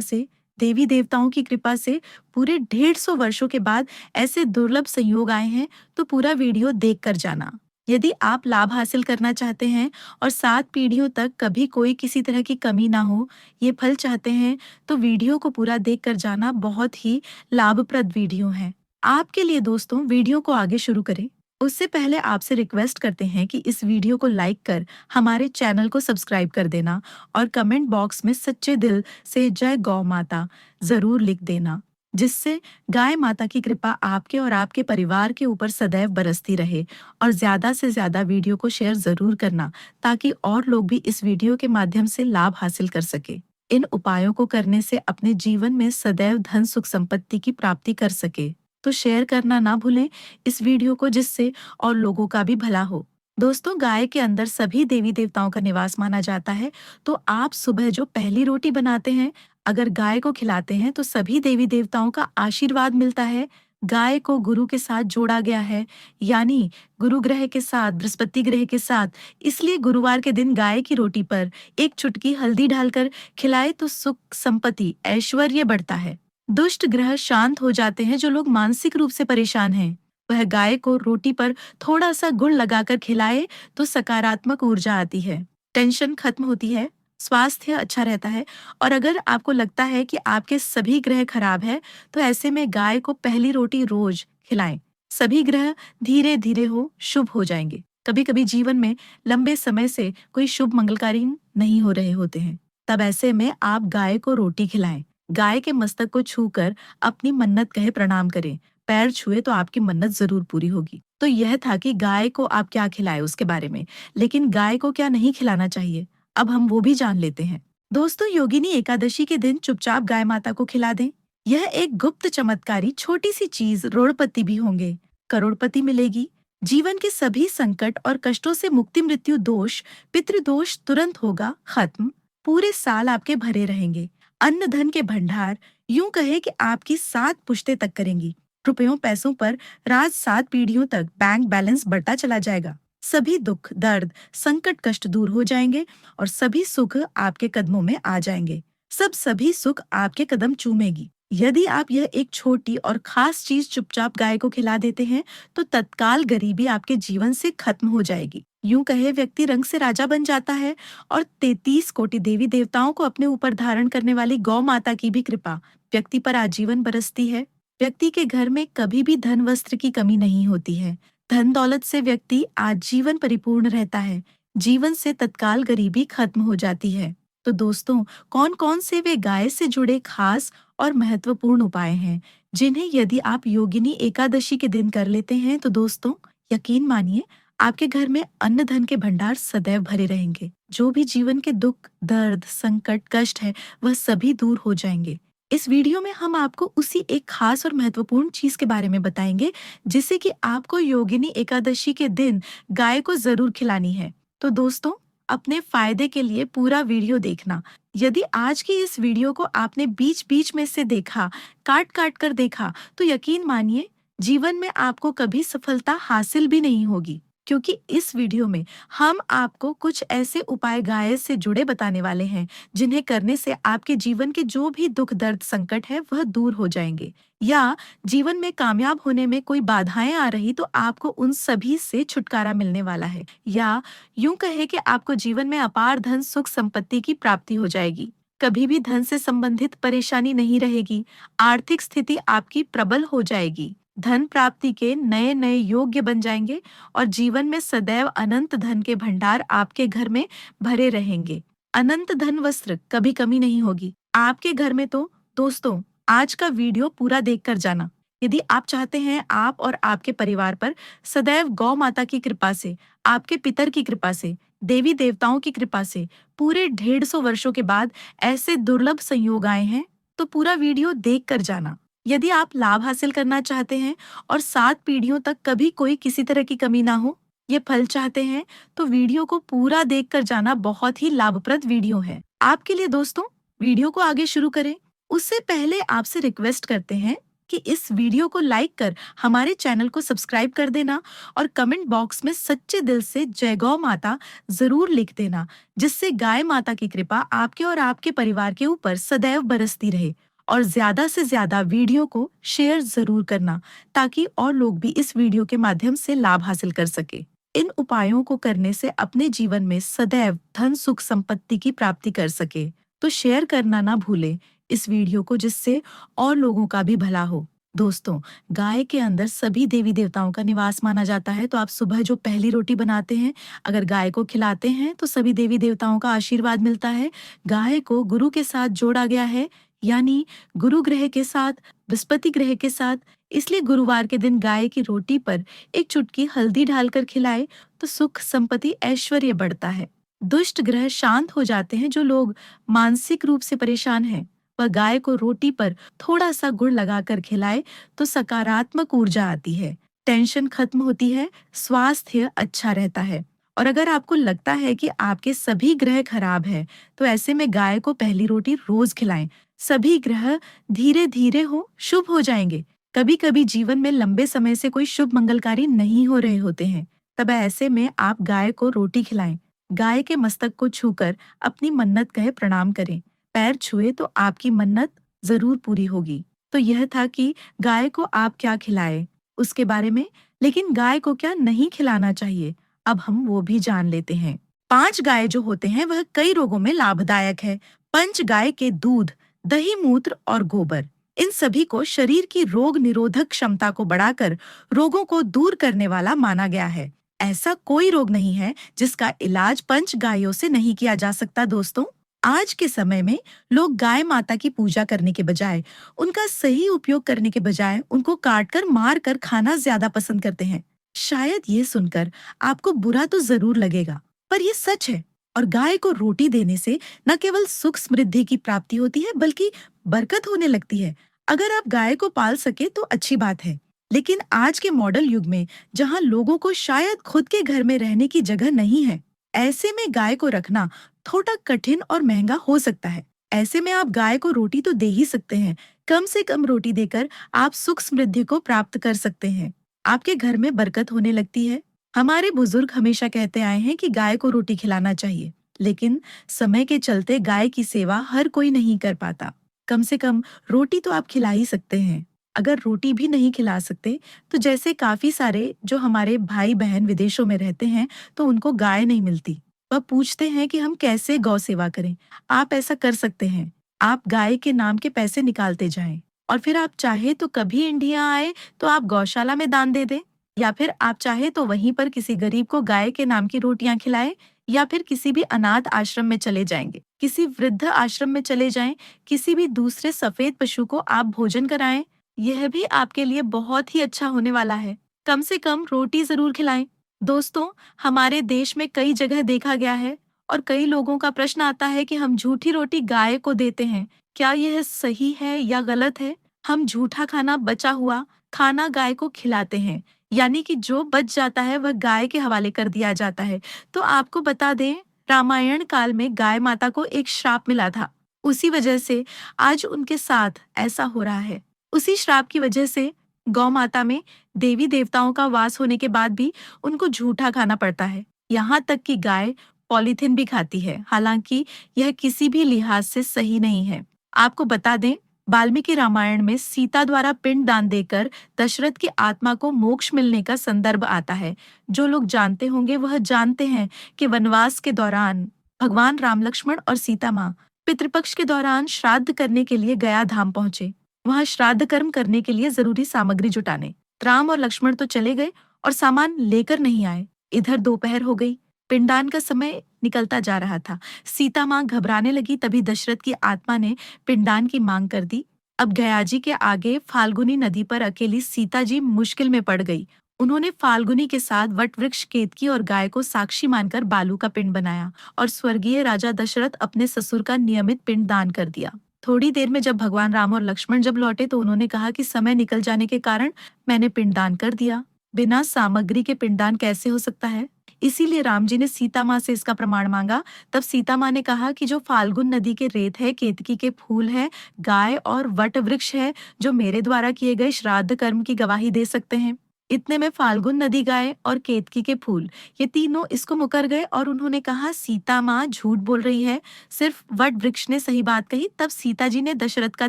[SPEAKER 1] से, देवी देवताओं की कृपा से पूरे 150 वर्षों के बाद ऐसे दुर्लभ संयोग आए हैं, तो पूरा वीडियो देख कर जाना। यदि आप लाभ हासिल करना चाहते हैं और 7 पीढ़ियों तक कभी कोई किसी तरह की कमी ना हो, ये फल चाहते हैं, तो वीडियो को पूरा देख कर जाना। बहुत ही लाभप्रद वीडियो है आपके लिए। दोस्तों, वीडियो को आगे शुरू करें उससे पहले आपसे रिक्वेस्ट करते हैं कि इस वीडियो को लाइक कर हमारे चैनल को सब्सक्राइब कर देना और कमेंट बॉक्स में सच्चे दिल से जय गौ माता जरूर लिख देना, जिससे गाय माता की कृपा आपके और आपके परिवार के ऊपर सदैव बरसती रहे। और ज्यादा से ज्यादा वीडियो को शेयर जरूर करना ताकि और लोग भी इस वीडियो के माध्यम से लाभ हासिल कर सके। इन उपायों को करने से अपने जीवन में सदैव धन, सुख, संपत्ति की प्राप्ति कर सके। तो शेयर करना ना भूलें इस वीडियो को, जिससे और लोगों का भी भला हो। दोस्तों, गाय के अंदर सभी देवी देवताओं का निवास माना जाता है। तो आप सुबह जो पहली रोटी बनाते हैं, अगर गाय को खिलाते हैं तो सभी देवी देवताओं का आशीर्वाद मिलता है। गाय को गुरु के साथ जोड़ा गया है, यानी गुरु ग्रह के साथ, बृहस्पति ग्रह के साथ। इसलिए गुरुवार के दिन गाय की रोटी पर एक चुटकी हल्दी डालकर खिलाए तो सुख, संपत्ति, ऐश्वर्य बढ़ता है। दुष्ट ग्रह शांत हो जाते हैं। जो लोग मानसिक रूप से परेशान हैं, वह गाय को रोटी पर थोड़ा सा गुड़ लगाकर खिलाए तो सकारात्मक ऊर्जा आती है, टेंशन खत्म होती है, स्वास्थ्य अच्छा रहता है। और अगर आपको लगता है कि आपके सभी ग्रह खराब है, तो ऐसे में गाय को पहली रोटी रोज खिलाएं। सभी ग्रह धीरे धीरे शुभ हो जाएंगे। कभी कभी जीवन में लंबे समय से कोई शुभ मंगलकारी नहीं हो रहे होते हैं, तब ऐसे में आप गाय को रोटी खिलाएं। गाय के मस्तक को छूकर अपनी मन्नत कहे प्रणाम करें। पैर छुए तो आपकी मन्नत जरूर पूरी होगी। तो यह था कि गाय को आप क्या खिलाए उसके बारे में, लेकिन गाय को क्या नहीं खिलाना चाहिए, अब हम वो भी जान लेते हैं। दोस्तों, योगिनी एकादशी के दिन चुपचाप गाय माता को खिला दें। यह एक गुप्त चमत्कारी छोटी सी चीज, रोड़पति भी होंगे, करोड़पति मिलेगी। जीवन के सभी संकट और कष्टों से मुक्ति, मृत्यु दोष, पितृदोष तुरंत होगा खत्म। पूरे साल आपके भरे रहेंगे। अन्न धन के भंडार यूं कहे कि आपकी 7 पुश्तें तक करेंगी। रुपयों पैसों पर राज 7 पीढ़ियों तक बैंक बैलेंस बढ़ता चला जाएगा। सभी दुख, दर्द, संकट, कष्ट दूर हो जाएंगे और सभी सुख आपके कदमों में आ जाएंगे। सभी सुख आपके कदम चूमेगी। यदि आप यह एक छोटी और खास चीज चुपचाप गाय को खिला देते हैं, तो तत्काल गरीबी आपके जीवन से खत्म हो जाएगी। यूं कहे व्यक्ति रंग से राजा बन जाता है और 33 कोटि देवी देवताओं को अपने ऊपर धारण करने वाली गौ माता की भी कृपा व्यक्ति पर आजीवन बरसती है। व्यक्ति के घर में कभी भी धन वस्त्र की कमी नहीं होती है। धन दौलत से व्यक्ति आजीवन परिपूर्ण रहता है। जीवन से तत्काल गरीबी खत्म हो जाती है। तो दोस्तों, कौन कौन से वे गाय से जुड़े खास और महत्वपूर्ण उपाय हैं जिन्हें यदि आप योगिनी एकादशी के दिन कर लेते हैं, तो दोस्तों यकीन मानिए आपके घर में अन्न धन के भंडार सदैव भरे रहेंगे। जो भी जीवन के दुख, दर्द, संकट, कष्ट है, वह सभी दूर हो जाएंगे। इस वीडियो में हम आपको उसी एक खास और महत्वपूर्ण चीज के बारे में बताएंगे जिसे कि आपको योगिनी एकादशी के दिन गाय को जरूर खिलानी है। तो दोस्तों, अपने फायदे के लिए पूरा वीडियो देखना। यदि आज की इस वीडियो को आपने बीच बीच में से देखा, काट काट कर देखा, तो यकीन मानिए जीवन में आपको कभी सफलता हासिल भी नहीं होगी, क्योंकि इस वीडियो में हम आपको कुछ ऐसे उपाय गाय से जुड़े बताने वाले हैं जिन्हें करने से आपके जीवन के जो भी दुख, दर्द, संकट है वह दूर हो जाएंगे। या जीवन में कामयाब होने में कोई बाधाएं आ रही तो आपको उन सभी से छुटकारा मिलने वाला है। या यूं कहे कि आपको जीवन में अपार धन, सुख, संपत्ति की प्राप्ति हो जाएगी। कभी भी धन से संबंधित परेशानी नहीं रहेगी। आर्थिक स्थिति आपकी प्रबल हो जाएगी। धन प्राप्ति के नए नए योग्य बन जाएंगे और जीवन में सदैव अनंत धन के भंडार आपके घर में भरे रहेंगे। अनंत धन वस्त्र कभी कमी नहीं होगी आपके घर में। तो दोस्तों, आज का वीडियो पूरा देखकर जाना। यदि आप चाहते हैं आप और आपके परिवार पर सदैव गौ माता की कृपा से, आपके पितर की कृपा से, देवी देवताओं की कृपा से पूरे 150 वर्षों के बाद ऐसे दुर्लभ संयोग आए हैं, तो पूरा वीडियो देख कर जाना। यदि आप लाभ हासिल करना चाहते हैं और 7 पीढ़ियों तक कभी कोई किसी तरह की कमी ना हो, ये फल चाहते हैं, तो वीडियो को पूरा देखकर जाना बहुत ही लाभप्रद वीडियो है आपके लिए। दोस्तों, वीडियो को आगे शुरू करें उससे पहले आपसे रिक्वेस्ट करते हैं कि इस वीडियो को लाइक कर हमारे चैनल को सब्सक्राइब कर देना और कमेंट बॉक्स में सच्चे दिल से जय गौ माता जरूर लिख देना, जिससे गाय माता की कृपा आपके और आपके परिवार के ऊपर सदैव बरसती रहे। और ज्यादा से ज्यादा वीडियो को शेयर जरूर करना ताकि और लोग भी इस वीडियो के माध्यम से लाभ हासिल कर सके। इन उपायों को करने से अपने जीवन में सदैव धन, सुख, संपत्ति की प्राप्ति कर सके। तो शेयर करना ना भूलें इस वीडियो को, जिससे और लोगों का भी भला हो। दोस्तों, गाय के अंदर सभी देवी देवताओं का निवास माना जाता है। तो आप सुबह जो पहली रोटी बनाते हैं, अगर गाय को खिलाते हैं तो सभी देवी देवताओं का आशीर्वाद मिलता है। गाय को गुरु के साथ जोड़ा गया है, यानी गुरु ग्रह के साथ, बृहस्पति ग्रह के साथ। इसलिए गुरुवार के दिन गाय की रोटी पर एक चुटकी हल्दी डालकर खिलाए तो सुख, संपत्ति, ऐश्वर्य बढ़ता है। दुष्ट ग्रह शांत हो जाते हैं। जो लोग मानसिक रूप से परेशान हैं, वह गाय को रोटी पर थोड़ा सा गुड़ लगाकर खिलाए तो सकारात्मक ऊर्जा आती है, टेंशन खत्म होती है, स्वास्थ्य अच्छा रहता है। और अगर आपको लगता है कि आपके सभी ग्रह खराब हैं, तो ऐसे में गाय को पहली रोटी रोज खिलाएं। सभी ग्रह धीरे धीरे शुभ हो जाएंगे। कभी कभी जीवन में लंबे समय से कोई शुभ मंगलकारी नहीं हो रहे होते हैं, तब ऐसे में आप गाय को रोटी खिलाएं। गाय के मस्तक को छूकर अपनी मन्नत कहे प्रणाम करें। पैर छुए तो आपकी मन्नत जरूर पूरी होगी। तो यह था कि गाय को आप क्या खिलाएं उसके बारे में, लेकिन गाय को क्या नहीं खिलाना चाहिए, अब हम वो भी जान लेते हैं। 5 गाय जो होते हैं वह कई रोगों में लाभदायक है। पंच गाय के दूध, दही, मूत्र और गोबर, इन सभी को शरीर की रोग निरोधक क्षमता को बढ़ाकर रोगों को दूर करने वाला माना गया है। ऐसा कोई रोग नहीं है जिसका इलाज पंच गायों से नहीं किया जा सकता। दोस्तों, आज के समय में लोग गाय माता की पूजा करने के बजाय, उनका सही उपयोग करने के बजाय उनको काट कर, मार कर खाना ज्यादा पसंद करते हैं। शायद ये सुनकर आपको बुरा तो जरूर लगेगा, पर ये सच है। और गाय को रोटी देने से न केवल सुख समृद्धि की प्राप्ति होती है, बल्कि बरकत होने लगती है। अगर आप गाय को पाल सके तो अच्छी बात है, लेकिन आज के मॉडल युग में जहाँ लोगों को शायद खुद के घर में रहने की जगह नहीं है, ऐसे में गाय को रखना थोड़ा कठिन और महंगा हो सकता है। ऐसे में आप गाय को रोटी तो दे ही सकते हैं। कम से कम रोटी देकर आप सुख समृद्धि को प्राप्त कर सकते हैं। आपके घर में बरकत होने लगती है। हमारे बुजुर्ग हमेशा कहते आए हैं कि गाय को रोटी खिलाना चाहिए, लेकिन समय के चलते गाय की सेवा हर कोई नहीं कर पाता। कम से कम रोटी तो आप खिला ही सकते हैं। अगर रोटी भी नहीं खिला सकते, तो जैसे काफी सारे जो हमारे भाई बहन विदेशों में रहते हैं, तो उनको गाय नहीं मिलती। वह पूछते हैं कि हम कैसे गौ सेवा करें। आप ऐसा कर सकते हैं। आप गाय के नाम के पैसे निकालते जाएं, और फिर आप चाहे तो कभी इंडिया आए तो आप गौशाला में दान दे दें, या फिर आप चाहे तो वहीं पर किसी गरीब को गाय के नाम की रोटियां खिलाएं, या फिर किसी भी अनाथ आश्रम में चले जाएंगे, किसी वृद्ध आश्रम में चले जाएं, किसी भी दूसरे सफेद पशु को आप भोजन कराएं। यह भी आपके लिए बहुत ही अच्छा होने वाला है। कम से कम रोटी जरूर खिलाएं। दोस्तों, हमारे देश में कई जगह देखा गया है, और कई लोगों का प्रश्न आता है कि हम झूठी रोटी गाय को देते हैं। क्या यह सही है या गलत है? हम झूठा खाना, बचा हुआ खाना गाय को खिलाते हैं, यानी कि जो बच जाता है वह गाय के हवाले कर दिया जाता है। तो आपको बता दें, रामायण काल में गाय माता को एक श्राप मिला था। उसी वजह से आज उनके साथ ऐसा हो रहा है। उसी श्राप की वजह से गौ माता में देवी देवताओं का वास होने के बाद भी उनको झूठा खाना पड़ता है। यहाँ तक कि गाय पॉलीथिन भी खाती है, हालांकि यह किसी भी लिहाज से सही नहीं है। आपको बता दें, वाल्मीकि रामायण में सीता द्वारा पिंड दान देकर दशरथ की आत्मा को मोक्ष मिलने का संदर्भ आता है। जो लोग जानते होंगे वह जानते हैं कि वनवास के दौरान भगवान राम, लक्ष्मण और सीता माँ पितृपक्ष के दौरान श्राद्ध करने के लिए गया धाम पहुंचे। वहां श्राद्ध कर्म करने के लिए जरूरी सामग्री जुटाने राम और लक्ष्मण तो चले गए, और सामान लेकर नहीं आए। इधर दोपहर हो गई, पिंडदान का समय निकलता जा रहा था। सीता माँ घबराने लगी, तभी दशरथ की आत्मा ने पिंडदान की मांग कर दी। अब गयाजी के आगे फाल्गुनी नदी पर अकेली सीता जी मुश्किल में पड़ गई। उन्होंने फाल्गुनी के साथ वट वृक्ष, केतकी और गाय को साक्षी मानकर बालू का पिंड बनाया, और स्वर्गीय राजा दशरथ अपने ससुर का नियमित पिंड दान कर दिया। थोड़ी देर में जब भगवान राम और लक्ष्मण जब लौटे, तो उन्होंने कहा कि समय निकल जाने के कारण मैंने पिंडदान कर दिया। बिना सामग्री के पिंडदान कैसे हो सकता है? इसीलिए राम जी ने सीता माँ से इसका प्रमाण मांगा। तब सीता माँ ने कहा कि जो फाल्गुन नदी के रेत है, केतकी के फूल है, गाय और वट वृक्ष है, जो मेरे द्वारा किए गए श्राद्ध कर्म की गवाही दे सकते हैं। इतने में फाल्गुन नदी, गाय और केतकी के फूल, ये तीनों इसको मुकर गए, और उन्होंने कहा सीता माँ झूठ बोल रही है, सिर्फ वट वृक्ष ने सही बात कही। तब सीता जी ने दशरथ का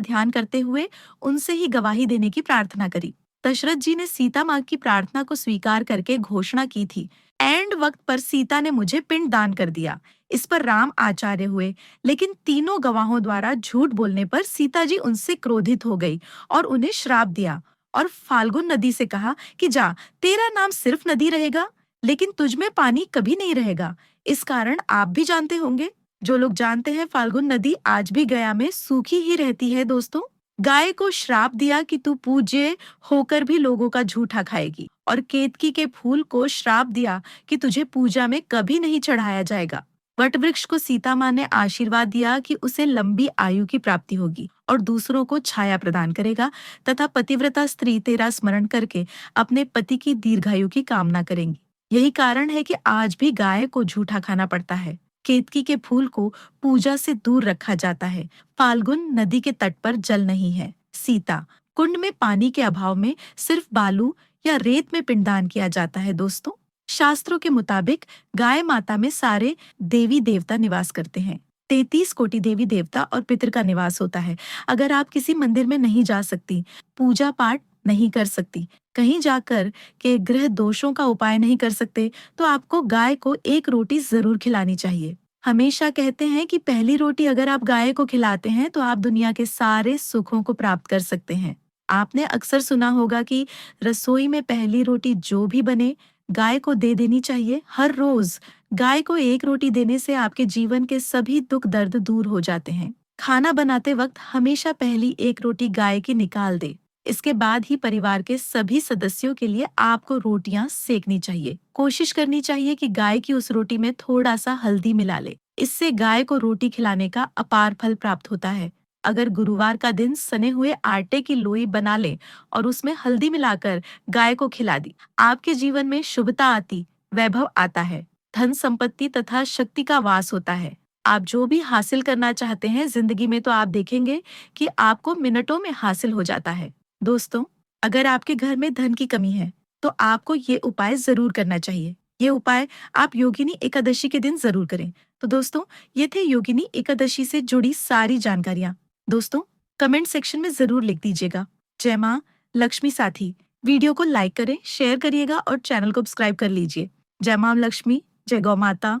[SPEAKER 1] ध्यान करते हुए उनसे ही गवाही देने की प्रार्थना करी। दशरथ जी ने सीता माँ की प्रार्थना को स्वीकार करके घोषणा की थी, एंड वक्त पर सीता ने मुझे पिंड दान कर दिया। इस पर राम आचार्य हुए, लेकिन तीनों गवाहों द्वारा झूठ बोलने पर सीता जी उनसे क्रोधित हो गई और उन्हें श्राप दिया, और फाल्गुन नदी से कहा कि जा, तेरा नाम सिर्फ नदी रहेगा, लेकिन तुझ में पानी कभी नहीं रहेगा। इस कारण आप भी जानते होंगे, जो लोग जानते हैं, फाल्गुन नदी आज भी गया में सूखी ही रहती है। दोस्तों, गाय को श्राप दिया कि तू पूज्य होकर भी लोगों का झूठा खाएगी, और केतकी के फूल को श्राप दिया कि तुझे पूजा में कभी नहीं चढ़ाया जाएगा। वटवृक्ष को सीता माँ ने आशीर्वाद दिया कि उसे लंबी आयु की प्राप्ति होगी और दूसरों को छाया प्रदान करेगा, तथा पतिव्रता स्त्री तेरा स्मरण करके अपने पति की दीर्घायु की कामना करेंगी। यही कारण है कि आज भी गाय को झूठा खाना पड़ता है। केतकी के फूल को पूजा से दूर रखा जाता है। फाल्गुन नदी के तट पर जल नहीं है। सीता कुंड में पानी के अभाव में सिर्फ बालू या रेत में पिंडदान किया जाता है। दोस्तों, शास्त्रों के मुताबिक गाय माता में सारे देवी देवता निवास करते हैं। 33 कोटि देवी देवता और पितर का निवास होता है। अगर आप किसी मंदिर में नहीं जा सकती, पूजा पाठ नहीं कर सकती, कहीं जाकर के ग्रह दोषों का उपाय नहीं कर सकते, तो आपको गाय को एक रोटी जरूर खिलानी चाहिए। हमेशा कहते हैं कि पहली रोटी अगर आप गाय को खिलाते हैं तो आप दुनिया के सारे सुखों को प्राप्त कर सकते हैं। आपने अक्सर सुना होगा कि रसोई में पहली रोटी जो भी बने, गाय को दे देनी चाहिए। हर रोज गाय को एक रोटी देने से आपके जीवन के सभी दुख दर्द दूर हो जाते हैं। खाना बनाते वक्त हमेशा पहली एक रोटी गाय की निकाल दे। इसके बाद ही परिवार के सभी सदस्यों के लिए आपको रोटियां सेकनी चाहिए। कोशिश करनी चाहिए कि गाय की उस रोटी में थोड़ा सा हल्दी मिला ले। इससे गाय को रोटी खिलाने का अपार फल प्राप्त होता है। अगर गुरुवार का दिन सने हुए आटे की लोई बना ले और उसमें हल्दी मिलाकर गाय को खिला दी, आपके जीवन में शुभता आती, वैभव आता है, धन संपत्ति तथा शक्ति का वास होता है। आप जो भी हासिल करना चाहते हैं जिंदगी में, तो आप देखेंगे कि आपको मिनटों में हासिल हो जाता है। दोस्तों, अगर आपके घर में धन की कमी है, तो आपको ये उपाय जरूर करना चाहिए। ये उपाय आप योगिनी एकादशी के दिन जरूर करें। तो दोस्तों, ये थे योगिनी एकादशी से जुड़ी सारी जानकारियां। दोस्तों, कमेंट सेक्शन में जरूर लिख दीजिएगा। जय माँ लक्ष्मी साथी। वीडियो को लाइक करें, शेयर करिएगा और चैनल को सब्सक्राइब कर लीजिए। जय माँ लक्ष्मी, जय गौ माता।